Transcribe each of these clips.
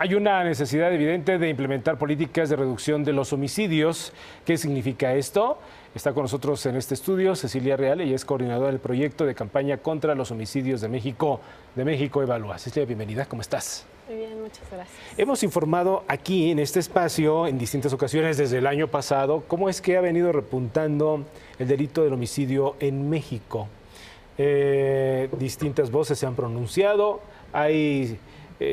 Hay una necesidad evidente de implementar políticas de reducción de los homicidios. ¿Qué significa esto? Está con nosotros en este estudio Cecilia Real, ella es coordinadora del proyecto de campaña contra los homicidios de México Evalúa. Cecilia, bienvenida, ¿cómo estás? Muy bien, muchas gracias. Hemos informado aquí en este espacio en distintas ocasiones desde el año pasado cómo es que ha venido repuntando el delito del homicidio en México. Distintas voces se han pronunciado, hay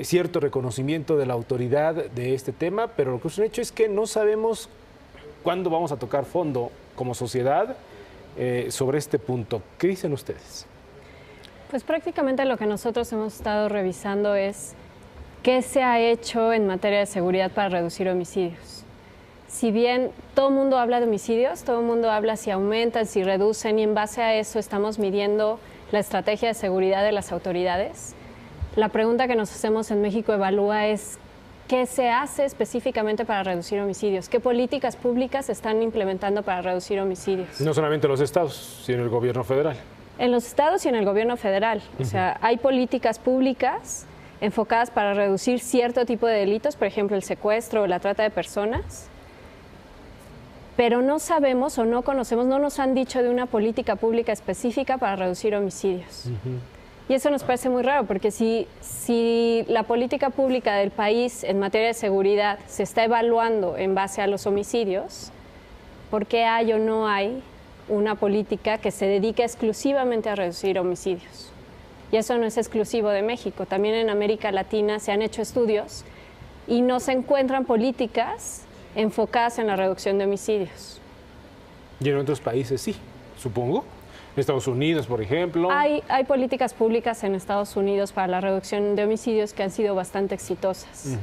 cierto reconocimiento de la autoridad de este tema, pero lo que es un hecho es que no sabemos cuándo vamos a tocar fondo como sociedad sobre este punto. ¿Qué dicen ustedes? Pues prácticamente lo que nosotros hemos estado revisando es qué se ha hecho en materia de seguridad para reducir homicidios. Si bien todo el mundo habla de homicidios, todo el mundo habla si aumentan, si reducen, y en base a eso estamos midiendo la estrategia de seguridad de las autoridades. La pregunta que nos hacemos en México Evalúa es ¿qué se hace específicamente para reducir homicidios? ¿Qué políticas públicas se están implementando para reducir homicidios? No solamente los estados, sino el gobierno federal. En los estados y en el gobierno federal. O sea, hay políticas públicas enfocadas para reducir cierto tipo de delitos, por ejemplo, el secuestro o la trata de personas, pero no sabemos o no conocemos, no nos han dicho de una política pública específica para reducir homicidios. Y eso nos parece muy raro, porque si la política pública del país en materia de seguridad se está evaluando en base a los homicidios, ¿por qué hay o no hay una política que se dedique exclusivamente a reducir homicidios? Y eso no es exclusivo de México. También en América Latina se han hecho estudios y no se encuentran políticas enfocadas en la reducción de homicidios. Y en otros países sí, supongo. En Estados Unidos, por ejemplo. Hay políticas públicas en Estados Unidos para la reducción de homicidios que han sido bastante exitosas.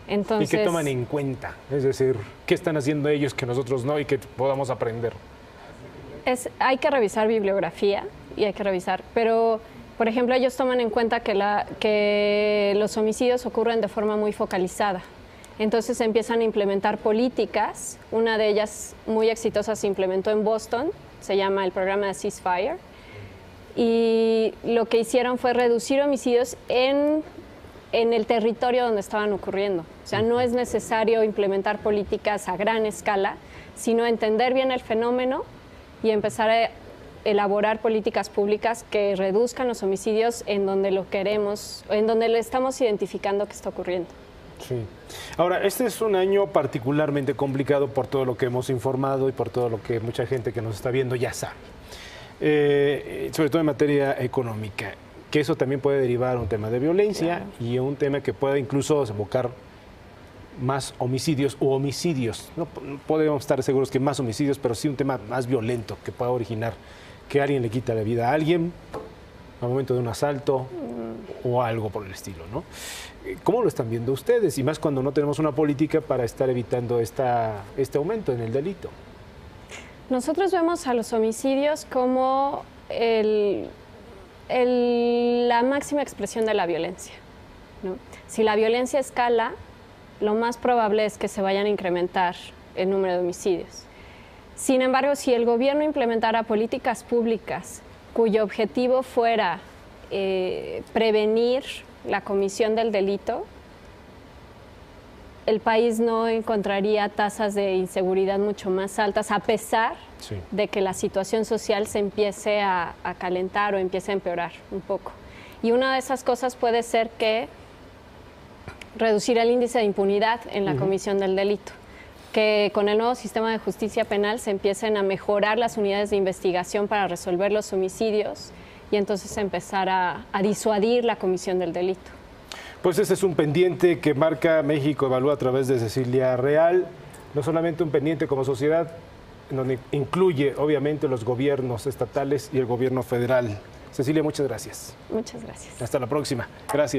Entonces, ¿y qué toman en cuenta? Es decir, ¿qué están haciendo ellos que nosotros no y que podamos aprender? Hay que revisar bibliografía y hay que revisar, pero por ejemplo ellos toman en cuenta que los homicidios ocurren de forma muy focalizada. Entonces empiezan a implementar políticas, una de ellas muy exitosa se implementó en Boston, se llama el programa de Ceasefire, y lo que hicieron fue reducir homicidios en el territorio donde estaban ocurriendo. O sea, no es necesario implementar políticas a gran escala, sino entender bien el fenómeno y empezar a elaborar políticas públicas que reduzcan los homicidios en donde lo queremos, en donde le estamos identificando que está ocurriendo. Sí. Ahora, este es un año particularmente complicado por todo lo que hemos informado y por todo lo que mucha gente que nos está viendo ya sabe. Sobre todo en materia económica, que eso también puede derivar a un tema de violencia y a un tema que pueda incluso desembocar más homicidios u homicidios. No podemos estar seguros que más homicidios, pero sí un tema más violento que pueda originar que alguien le quita la vida a alguien al momento de un asalto o algo por el estilo, ¿no? ¿Cómo lo están viendo ustedes? Y más cuando no tenemos una política para estar evitando este aumento en el delito. Nosotros vemos a los homicidios como la máxima expresión de la violencia, ¿no? Si la violencia escala, lo más probable es que se vayan a incrementar el número de homicidios. Sin embargo, si el gobierno implementara políticas públicas cuyo objetivo fuera prevenir la comisión del delito, el país no encontraría tasas de inseguridad mucho más altas, a pesar de que la situación social se empiece a calentar o empiece a empeorar un poco. Y una de esas cosas puede ser que reducir el índice de impunidad en la comisión del delito, que con el nuevo sistema de justicia penal se empiecen a mejorar las unidades de investigación para resolver los homicidios y entonces empezar a disuadir la comisión del delito. Pues este es un pendiente que marca México Evalúa a través de Cecilia Real, no solamente un pendiente como sociedad, en donde incluye obviamente los gobiernos estatales y el gobierno federal. Cecilia, muchas gracias. Muchas gracias. Hasta la próxima. Gracias.